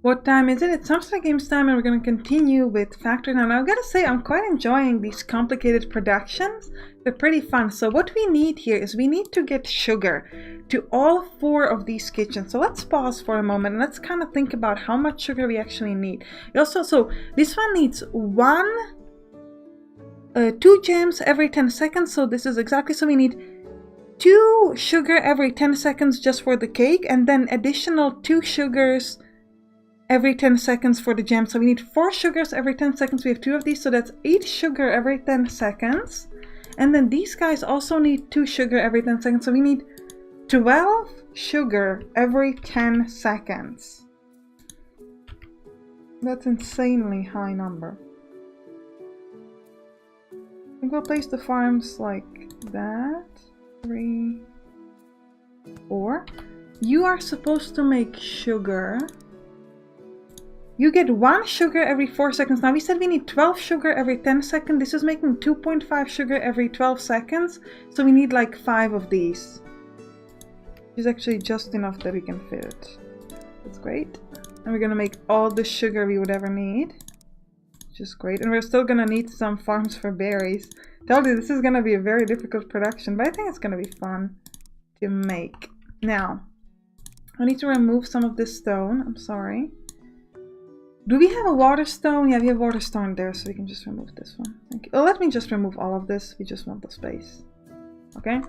What time is it? It's Sampstra Games time, and we're going to continue with Factory now. Now, I've got to say, I'm quite enjoying these complicated productions. They're pretty fun. So what we need here is we need to get sugar to all 4 of these kitchens. So let's pause for a moment and let's kind of think about how much sugar we actually need. Also, so this one needs 2 gems every 10 seconds. So this is exactly, so we need 2 sugar every 10 seconds just for the cake, and then additional 2 sugars every 10 seconds for the gem. So we need 4 sugars every 10 seconds. We have 2 of these, so that's 8 sugar every 10 seconds. And then these guys also need 2 sugar every 10 seconds. So we need 12 sugar every 10 seconds. That's insanely high number. I think we'll place the farms like that. 3, 4. You are supposed to make sugar. You get 1 sugar every 4 seconds. Now we said we need 12 sugar every 10 seconds. This is making 2.5 sugar every 12 seconds. So we need like 5 of these. Which is actually just enough that we can fit it. That's great. And we're gonna make all the sugar we would ever need. Which is great. And we're still gonna need some farms for berries. Told you this is gonna be a very difficult production, but I think it's gonna be fun to make. Now, I need to remove some of this stone. I'm sorry. Do we have a water stone? Yeah, we have water stone there, so we can just remove this one. Thank you. Oh, let me just remove all of this. We just want the space. Okay.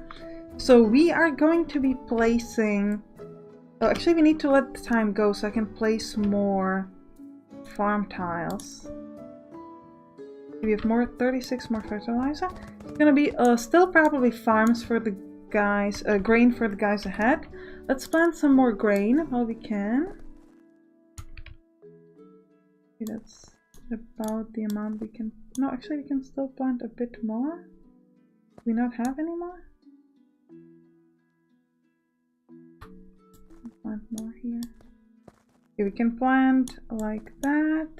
So we are going to be placing... Oh, actually we need to let the time go so I can place more farm tiles. We have more, 36 more fertilizer. It's gonna be still probably farms for the guys, grain for the guys ahead. Let's plant some more grain while we can. That's about the amount we can... No, actually we can still plant a bit more. Do we not have any more? Plant more here. Okay, we can plant like that.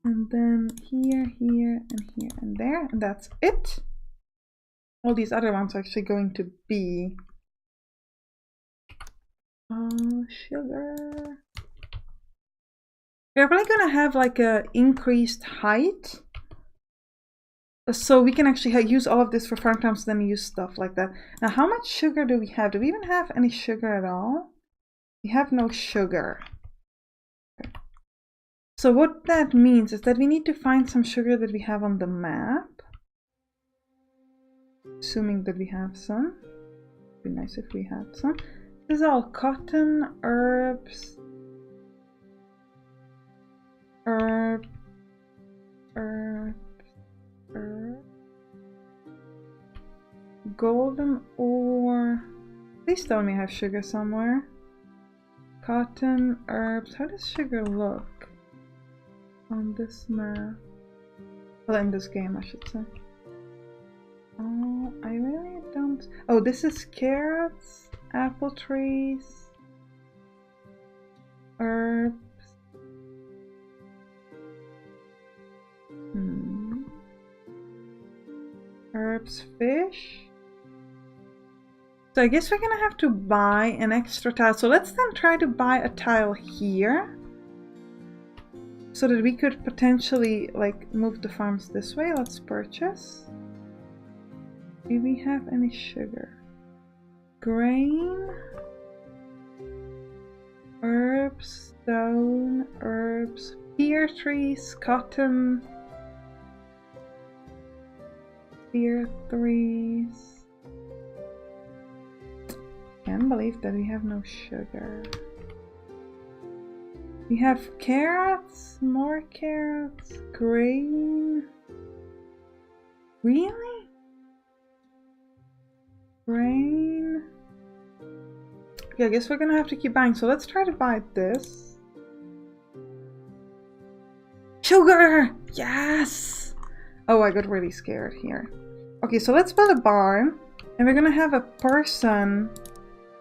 And then here, here, and here, and there. And that's it. All these other ones are actually going to be... sugar. We're probably gonna have like a increased height, so we can actually use all of this for farm times, then use stuff like that. Now, how much sugar do we have? Do we even have any sugar at all? We have no sugar. Okay. So what that means is that we need to find some sugar that we have on the map. Assuming that we have some. It'd be nice if we had some. This is all cotton, herbs. Herb, golden ore. Please tell me I have sugar somewhere. Cotton, herbs. How does sugar look on this map? Well, in this game, I should say. Oh, I really don't. Oh, this is carrots, apple trees, herbs. Herbs, fish. So I guess we're gonna have to buy an extra tile. So let's then try to buy a tile here, so that we could potentially like move the farms this way. Let's purchase. Do we have any sugar? Grain, herbs, stone, herbs, pear trees, cotton, pear trees. Can't believe that we have no sugar. We have carrots, more carrots, grain. Really? Grain. Okay, I guess we're gonna have to keep buying. So let's try to buy this. Sugar! Yes! Oh, I got really scared here. Okay, so let's build a barn. And we're gonna have a person.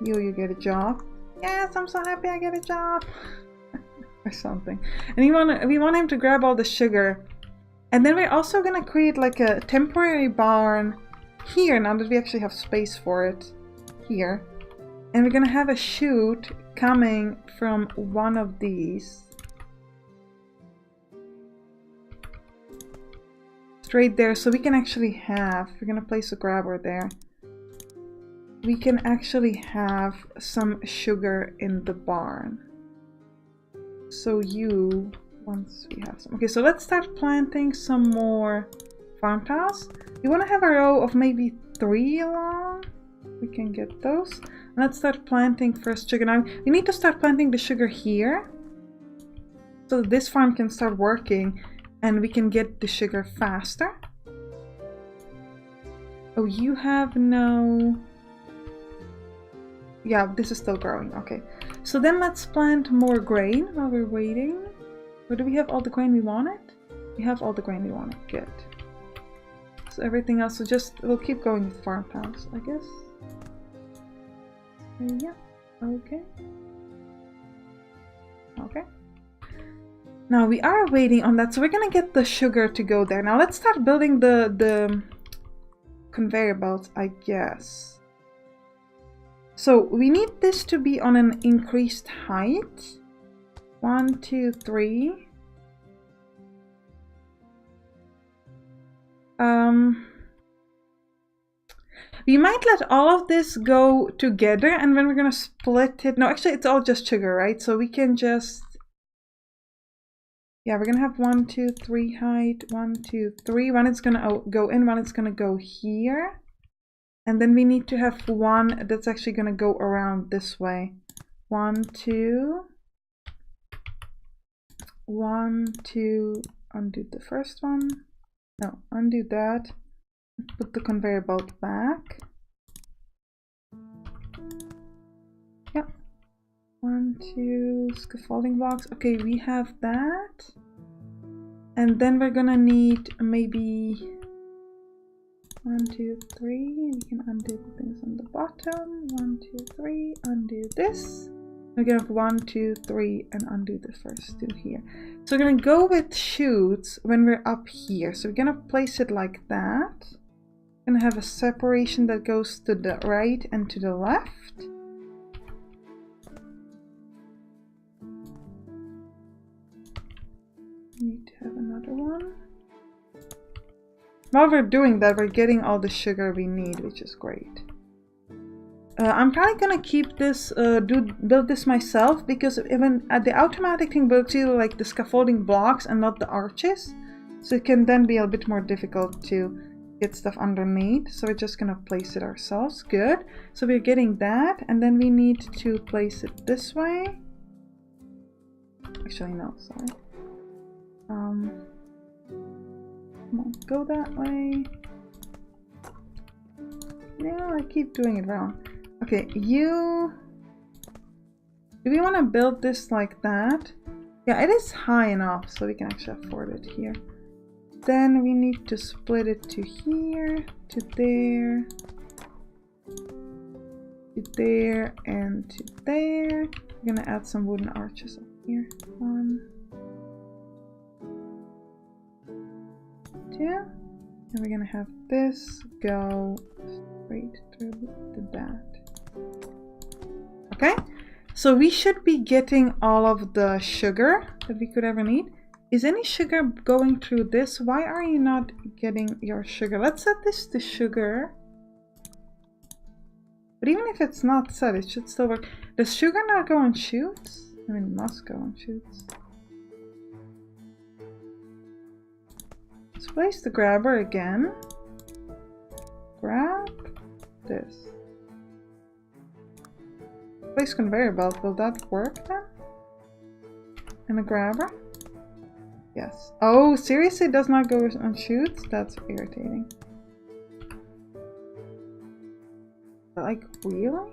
You get a job. Yes, I'm so happy I get a job. Or something. And we want him to grab all the sugar. And then we're also gonna create like a temporary barn here, now that we actually have space for it. Here. And we're gonna have a chute coming from one of these. Straight there, so we can actually have, we're gonna place a grabber there. We can actually have some sugar in the barn. So you, once we have some. Okay, so let's start planting some more farm tiles. You want to have a row of maybe 3 along. We can get those. And let's start planting first sugar. Now we need to start planting the sugar here, so this farm can start working and we can get the sugar faster. Oh, you have no... Yeah, this is still growing. Okay, so then let's plant more grain while we're waiting. Or do we have all the grain we wanted? We have all the grain we wanted. Good. So everything else, we'll keep going with farm tiles, I guess. Yeah. Okay. Okay. Now we are waiting on that, so we're gonna get the sugar to go there. Now let's start building the conveyor belts, I guess. So we need this to be on an increased height. 1, 2, 3. We might let all of this go together and then we're gonna split it. No, actually it's all just sugar, right? So we can just... Yeah, we're gonna have 1, 2, 3 height, 1, 2, 3. One is gonna go in, one is gonna go here. And then we need to have one that's actually gonna go around this way. 1, 2. 1, 2, undo the first one. No, undo that. Put the conveyor belt back. Yep. 1, 2, scaffolding blocks. Okay, we have that. And then we're gonna need maybe 1, 2, 3. We can undo the things on the bottom. 1, 2, 3. Undo this. We're gonna have 1, 2, 3 and undo the first 2 here. So we're gonna go with chutes when we're up here. So we're gonna place it like that. We're gonna have a separation that goes to the right and to the left. Need to have another one. While we're doing that, we're getting all the sugar we need, which is great. I'm probably gonna keep this, build this myself, because even the automatic thing builds either like the scaffolding blocks and not the arches, so it can then be a bit more difficult to get stuff underneath. So we're just gonna place it ourselves. Good. So we're getting that, and then we need to place it this way. Actually, no, sorry. Come on, go that way. Yeah, I keep doing it wrong. Okay, do we want to build this like that? Yeah, it is high enough, so we can actually afford it here. Then we need to split it to here, to there, to there, and to there. We're gonna add some wooden arches up here. 1, 2, and we're gonna have this go straight through to that. Okay, so we should be getting all of the sugar that we could ever need. Is any sugar going through this? Why are you not getting your sugar? Let's set this to sugar. But even if it's not set, it should still work. Does sugar not go on chutes? I mean, it must go on chutes. Let's place the grabber again. Grab this. Place conveyor belt. Will that work then? And a grabber? Yes. Oh, seriously? It does not go on chutes? That's irritating. Like, really?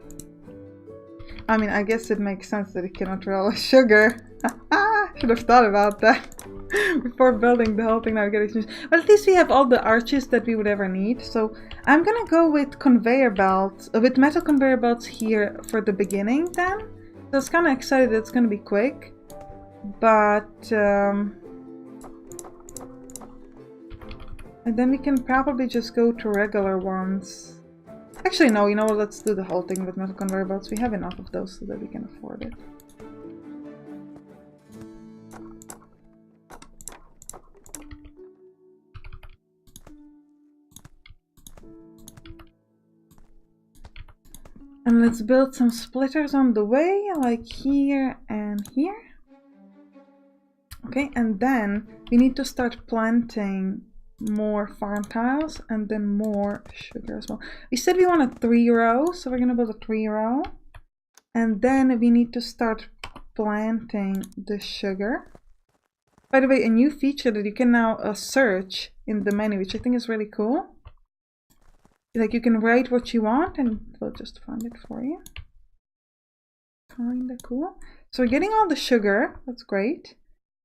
I mean, I guess it makes sense that it cannot roll sugar. Should have thought about that before building the whole thing. Now we get it. But at least we have all the arches that we would ever need. So I'm gonna go with conveyor belts, with metal conveyor belts here for the beginning then. So I was kind of excited that it's gonna be quick. But and then we can probably just go to regular ones. Actually, no, you know what? Let's do the whole thing with metal conveyor belts. We have enough of those so that we can afford it. And let's build some splitters on the way, like here and here. Okay, and then we need to start planting more farm tiles and then more sugar as well. We said we want a 3-row, so we're gonna build a 3-row. And then we need to start planting the sugar. By the way, a new feature that you can now search in the menu, which I think is really cool. Like you can write what you want and we'll just find it for you. Kinda cool. So we're getting all the sugar, that's great.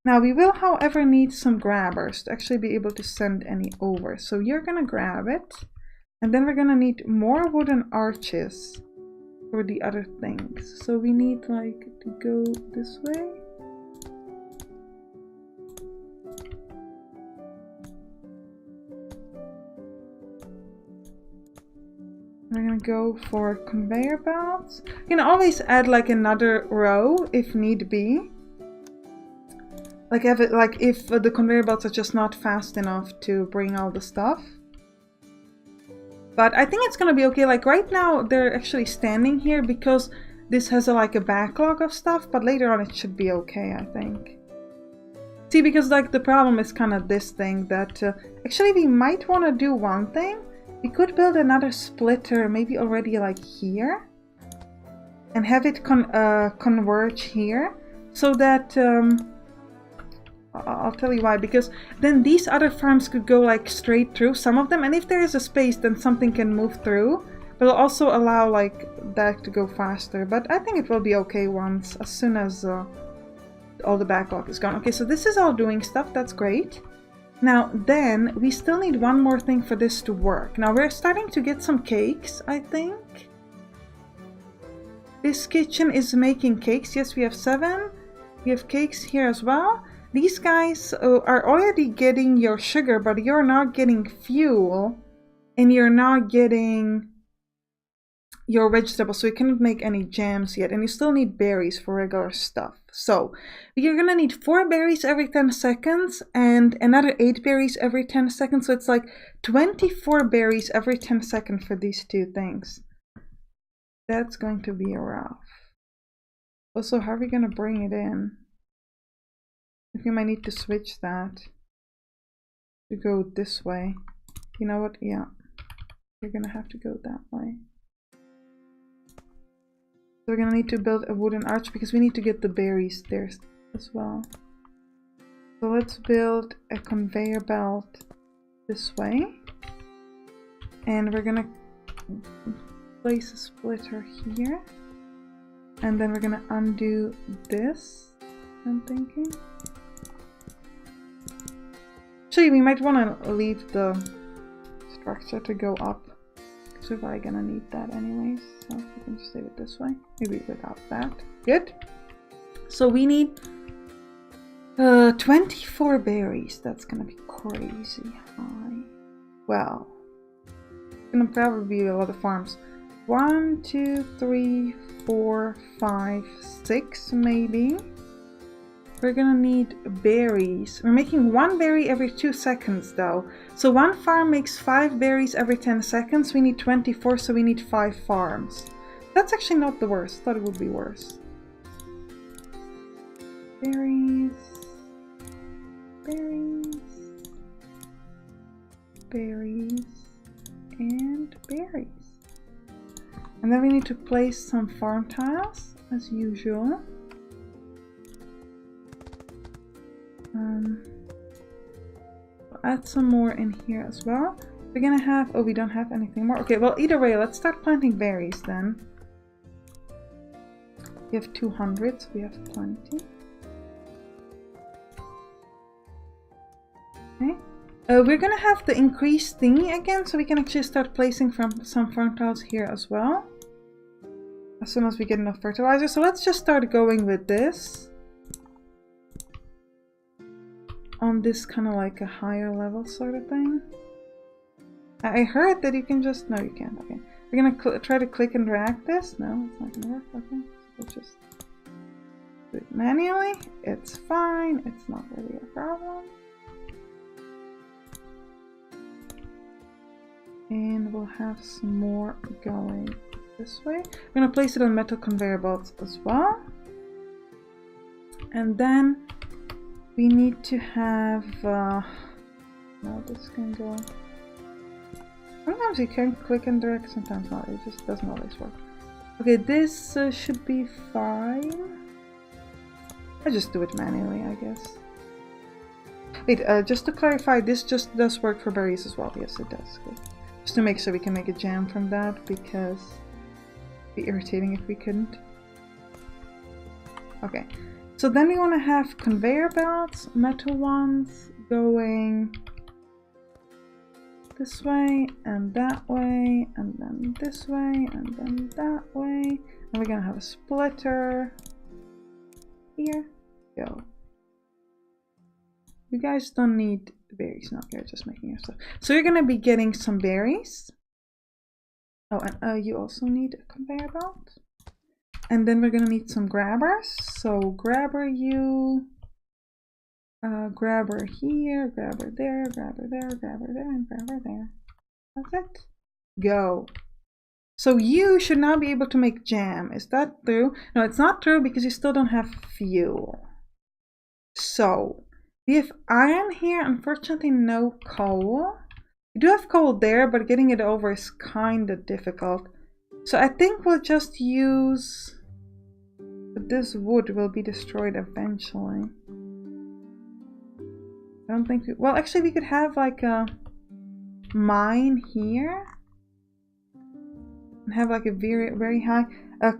Now we will, however, need some grabbers to actually be able to send any over. So you're gonna grab it, and then we're gonna need more wooden arches for the other things. So we need like to go this way. We're gonna go for conveyor belts. You can always add like another row if need be. Like if the conveyor belts are just not fast enough to bring all the stuff. But I think it's gonna be okay. Like right now they're actually standing here because this has like a backlog of stuff, but later on it should be okay, I think. See, because like the problem is kind of this thing that actually we might want to do one thing. We could build another splitter, maybe already like here, and have it converge here, so that I'll tell you why, because then these other farms could go like straight through, some of them, and if there is a space then something can move through, but it'll also allow like that to go faster. But I think it will be okay once, as soon as all the backlog is gone. Okay, so this is all doing stuff, that's great. Now then, we still need one more thing for this to work. Now we're starting to get some cakes, I think. This kitchen is making cakes. Yes, we have 7. We have cakes here as well. These guys are already getting your sugar, but you're not getting fuel. And you're not getting your vegetables, so you cannot make any jams yet. And you still need berries for regular stuff. So you're gonna need 4 berries every 10 seconds and another 8 berries every 10 seconds. So it's like 24 berries every 10 seconds for these 2 things. That's going to be rough. Also, how are we gonna bring it in? I think I might need to switch that to go this way. You know what? Yeah, you're gonna have to go that way. So we're gonna need to build a wooden arch because we need to get the berries there as well. So let's build a conveyor belt this way. And we're gonna place a splitter here. And then we're gonna undo this, I'm thinking. Actually, we might wanna leave the structure to go up. So we're gonna need that anyways, so we can just leave it this way. Maybe without that. Good. So we need 24 berries. That's gonna be crazy high. Well, it's gonna probably be a lot of farms. 1, 2, 3, 4, 5, 6 maybe. We're gonna need berries. We're making 1 berry every 2 seconds though. So 1 farm makes 5 berries every 10 seconds. We need 24, so we need 5 farms. That's actually not the worst. I thought it would be worse. Berries. Berries. Berries. And berries. And then we need to place some farm tiles, as usual. We'll add some more in here as well. We're gonna have, oh, we don't have anything more. Okay, well, either way, let's start planting berries then. We have 200, so we have plenty. Okay. We're gonna have the increased thingy again, so we can actually start placing some farm tiles here as well. As soon as we get enough fertilizer. So let's just start going with this. On this kind of like a higher level sort of thing. I heard that you can just, no you can't, okay. We're gonna try to click and drag this. No, it's not gonna work. Okay, so we'll just do it manually. It's fine. It's not really a problem. And we'll have some more going this way. We're gonna place it on metal conveyor belts as well. And then we need to have no, this can go. Sometimes you can click and drag, sometimes not. It just doesn't always work. Okay, this should be fine. I just do it manually, I guess. Wait, just to clarify, this just does work for berries as well. Yes, it does. Good. Just to make sure we can make a jam from that, because it'd be irritating if we couldn't. Okay, so then we want to have conveyor belts, metal ones, going this way and that way, and then this way and then that way. And we're gonna have a splitter here. Go. You guys don't need berries. No, you're just making your stuff. So you're gonna be getting some berries. Oh, and you also need a conveyor belt. And then we're gonna need some grabbers. So grabber you, grabber here, grabber there, grabber there, grabber there, and grabber there. That's it. Go. So you should now be able to make jam. Is that true? No, it's not true because you still don't have fuel. So we have iron here, unfortunately no coal. We do have coal there, but getting it over is kind of difficult. So I think we'll just use... This wood will be destroyed eventually. I don't think we... Well, actually we could have like a mine here. And have like a very, very high...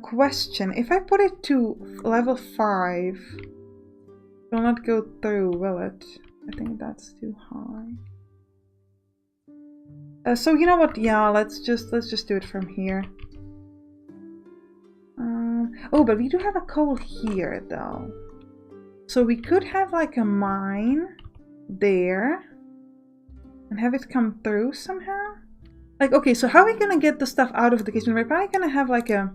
question. If I put it to level 5... It will not go through, will it? I think that's too high. So you know what? Yeah, let's just do it from here. Oh, but we do have a coal here though. So we could have like a mine there and have it come through somehow. Like, okay, so how are we gonna get the stuff out of the kitchen? We're probably gonna have like a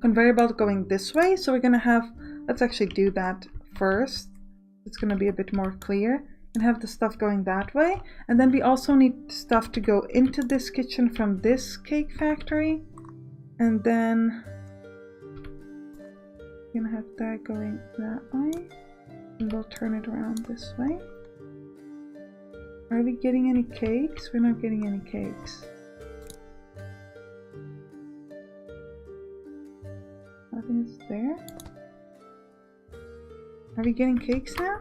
conveyor belt going this way. So we're gonna have, let's actually do that first. It's gonna be a bit more clear. And have the stuff going that way. And then we also need stuff to go into this kitchen from this cake factory. And then we're gonna have that going that way. And we'll turn it around this way. Are we getting any cakes? We're not getting any cakes. Nothing is there. Are we getting cakes now?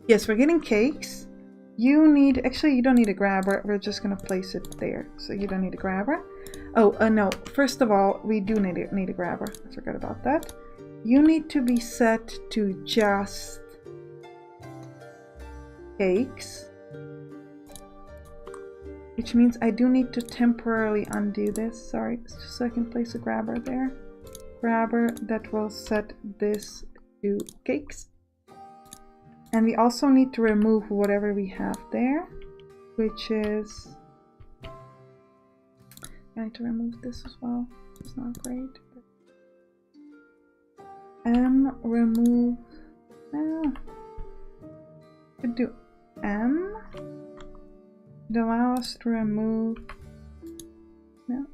Yes, we're getting cakes. You need, actually you don't need a grabber, we're just gonna place it there. So you don't need a grabber. Oh, no, first of all, we do need a grabber. I forgot about that. You need to be set to just cakes. Which means I do need to temporarily undo this. Sorry, just so I can place a grabber there. Grabber that will set this to cakes. And we also need to remove whatever we have there, which is... I need to remove this as well. It's not great. Remove... Could do M. It allow us to remove... No.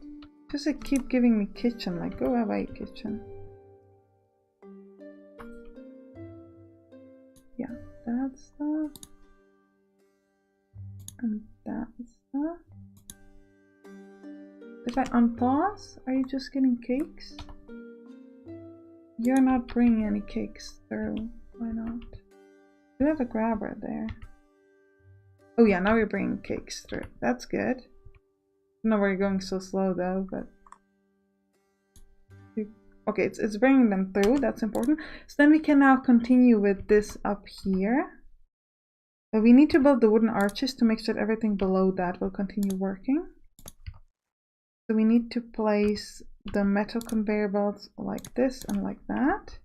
Just like keep giving me kitchen, like go away kitchen. Yeah, that stuff. And that stuff. If I unpause, are you just getting cakes? You're not bringing any cakes through. Why not? You have a grabber there. Oh yeah, now you're bringing cakes through. That's good. I don't know where you're going so slow though, but... Okay, it's bringing them through, that's important. So then we can now continue with this up here. But we need to build the wooden arches to make sure that everything below that will continue working. So we need to place the metal conveyor belts like this and like that.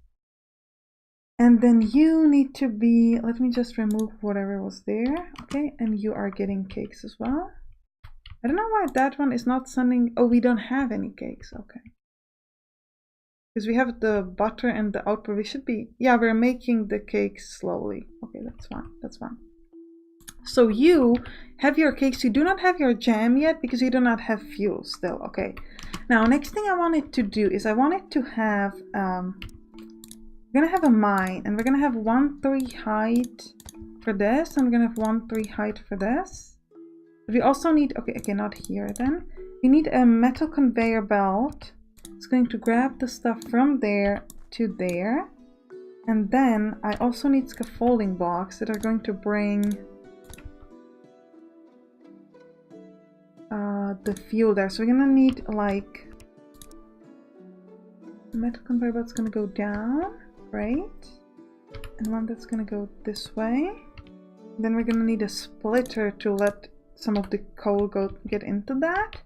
And then you need to be, let me just remove whatever was there. Okay, and you are getting cakes as well. I don't know why that one is not sending. Oh, we don't have any cakes. Okay. Because we have the butter and the outpost. We should be. Yeah, we're making the cakes slowly. Okay, that's fine. That's fine. So you have your cakes. You do not have your jam yet because you do not have fuel still. Okay. Now, next thing I wanted to do is I wanted to have. We're gonna have a mine, and we're gonna have 1-3 height for this, and we're gonna have 1-3 height for this. But we also need. Okay, not here then. We need a metal conveyor belt. It's going to grab the stuff from there to there. And then I also need scaffolding blocks that are going to bring the fuel there. So we're gonna need like a metal conveyor belt's gonna go down, right? And one that's gonna go this way. Then we're gonna need a splitter to let some of the coal get into that.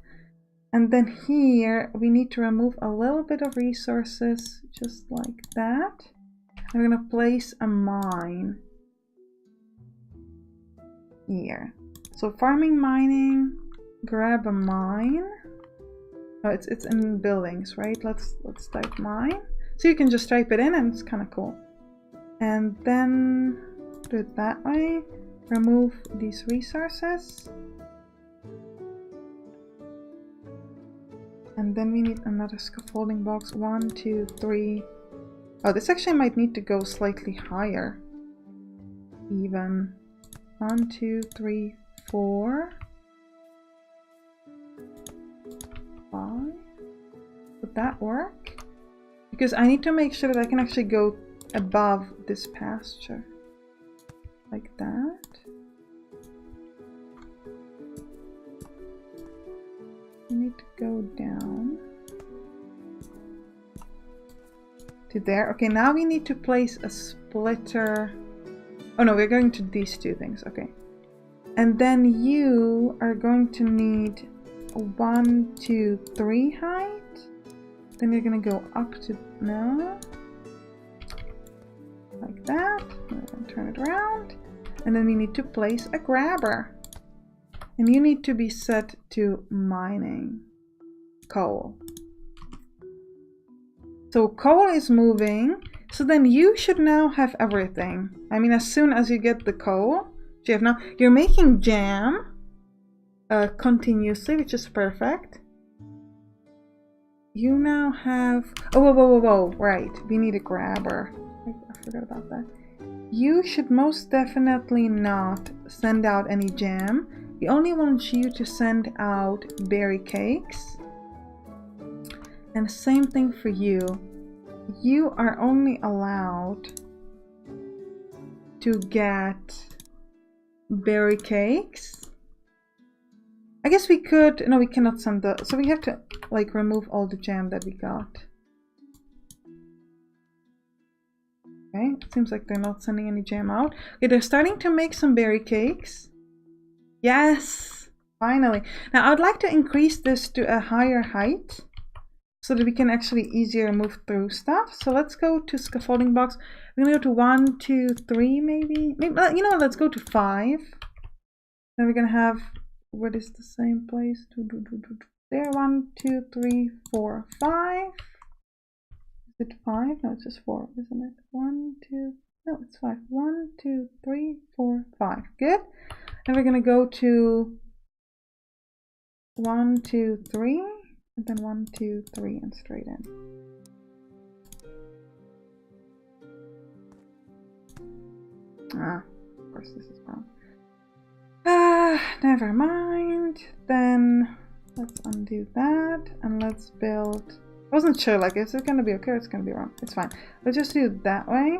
And then here we need to remove a little bit of resources, just like that. And we're gonna place a mine here. So farming, mining, grab a mine. Oh, it's in buildings, right? Let's type mine. So you can just type it in and it's kind of cool. And then do it that way. Remove these resources. And then we need another scaffolding box. 1, 2, 3. Oh, this actually might need to go slightly higher. Even. 1, 2, 3, 4. 5. Would that work? Because I need to make sure that I can actually go above this pasture. Like that. I need to go down to there. Okay, now we need to place a splitter. Oh no, we're going to these two things. Okay. And then you are going to need 1, 2, 3 height. Then you're going to go up to now. Like that. And then turn it around. And then we need to place a grabber. And you need to be set to mining coal. So coal is moving. So then you should now have everything. I mean, as soon as you get the coal, you have now. You're making jam continuously, which is perfect. You now have. Oh, whoa! Right, we need a grabber. I forgot about that. You should most definitely not send out any jam. We only want you to send out berry cakes. And same thing for you. You are only allowed to get berry cakes. I guess we could. No, we cannot send the. So we have to like remove all the jam that we got. Okay, it seems like they're not sending any jam out. Okay, they're starting to make some berry cakes. Yes, finally. Now I'd like to increase this to a higher height so that we can actually easier move through stuff. So let's go to scaffolding box. We're gonna go to 1, 2, 3 maybe. You know what, let's go to 5. Then we're gonna have, what is the same place? There, 1, 2, 3, 4, 5. Is it 5? No, it's just 4, isn't it? 1, 2, no, it's 5. 1, 2, 3, 4, 5. Good. And we're gonna go to 1, 2, 3, and then 1, 2, 3, and straight in. Ah, of course this is wrong. Never mind. Then let's undo that and let's build. I wasn't sure, like, is it gonna be okay or it's gonna be wrong? It's fine. Let's just do it that way.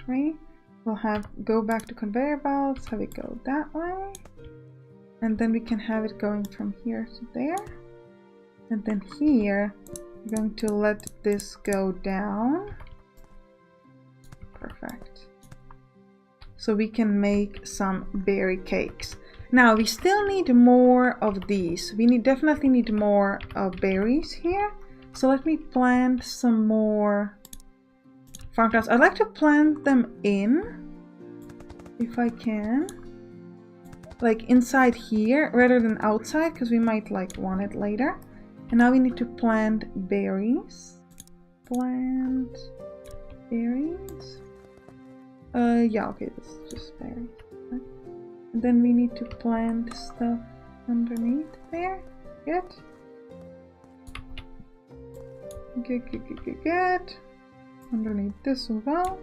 3. We'll have go back to conveyor belts, have it go that way. And then we can have it going from here to there. And then here, we're going to let this go down. Perfect. So we can make some berry cakes. Now we still need more of these. We definitely need more berries here. So let me plant some more farm plants. I'd like to plant them in, if I can. like inside here rather than outside, because we might like want it later. And now we need to plant berries. Plant berries. Yeah, okay, this is just berries. Okay. And then we need to plant stuff underneath there. Good. Good. Underneath this as well.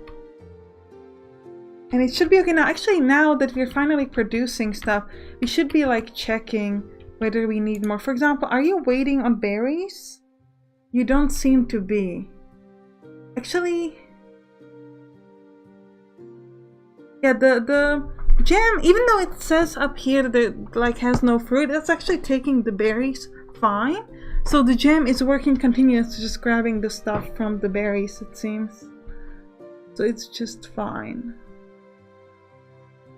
And it should be okay now. Actually, now that we're finally producing stuff, we should be like checking whether we need more. For example, are you waiting on berries? You don't seem to be. Actually, yeah, the jam, even though it says up here that it like has no fruit, that's actually taking the berries fine. So the jam is working continuous, just grabbing the stuff from the berries, it seems. So it's just fine.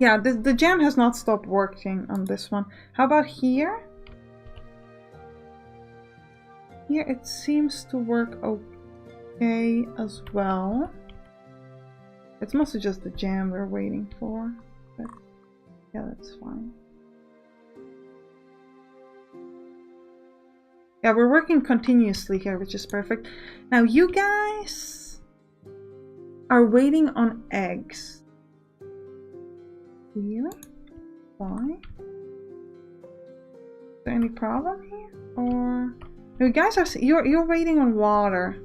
Yeah, the jam has not stopped working on this one. How about here? Here it seems to work okay as well. It's mostly just the jam we're waiting for. But yeah, that's fine. Yeah, we're working continuously here, which is perfect. Now you guys are waiting on eggs. Really? Why? Is there any problem here? Or no, you guys are you're waiting on water.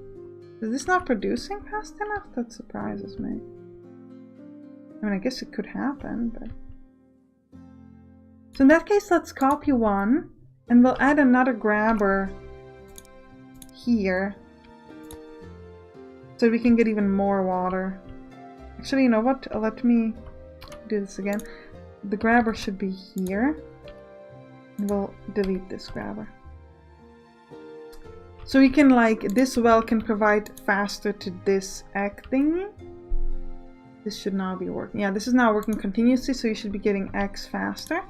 Is this not producing fast enough? That surprises me. I mean, I guess it could happen, but so in that case, let's copy one, and we'll add another grabber here, so we can get even more water. Actually, you know what? Let me do this again. The grabber should be here. We'll delete this grabber. So we can like, this well can provide faster to this egg thingy. This should now be working. Yeah, this is now working continuously, so you should be getting eggs faster.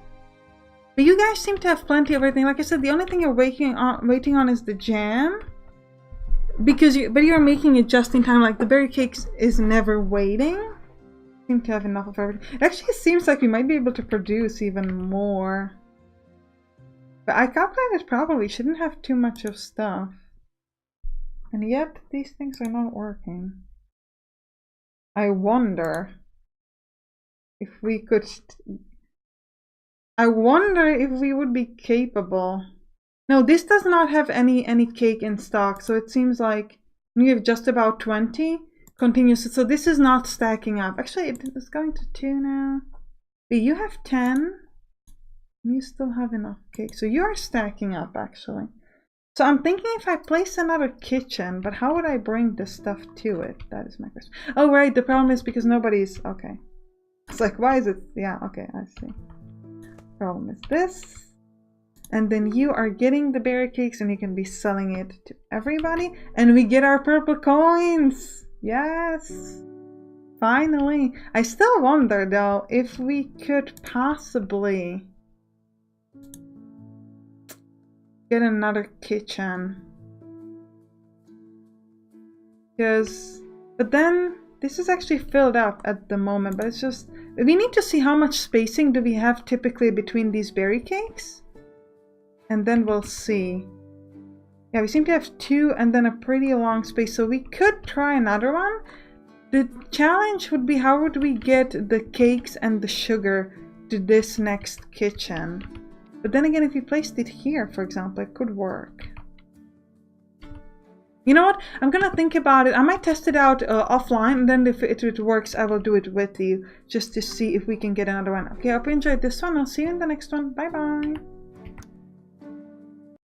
But you guys seem to have plenty of everything. Like I said, the only thing you're waiting on is the jam. Because you're making it just in time. Like the berry cakes is never waiting. Seem to have enough of everything. It actually seems like we might be able to produce even more. But I calculated probably shouldn't have too much of stuff. And yet these things are not working. I wonder if we could... I wonder if we would be capable. No, this does not have any cake in stock, so it seems like we have just about 20 continuous. So this is not stacking up. Actually, it is going to 2 now. But you have 10. You still have enough cake, so you are stacking up actually. So I'm thinking if I place another kitchen, but how would I bring this stuff to it? That is my question. Oh right, the problem is because nobody's okay. It's like, why is it? Yeah, okay, I see. Problem is this, and then you are getting the berry cakes, and you can be selling it to everybody, and we get our purple coins. Yes, finally. I still wonder though if we could possibly get another kitchen, but then this is actually filled up at the moment, but it's just, we need to see how much spacing do we have typically between these berry cakes, and then we'll see. Yeah, we seem to have 2 and then a pretty long space, so we could try another one. The challenge would be, how would we get the cakes and the sugar to this next kitchen? But then again, if we placed it here, for example, it could work. You know what? I'm gonna think about it. I might test it out offline, and then if it works, I will do it with you, just to see if we can get another one. Okay, I hope you enjoyed this one. I'll see you in the next one. Bye bye.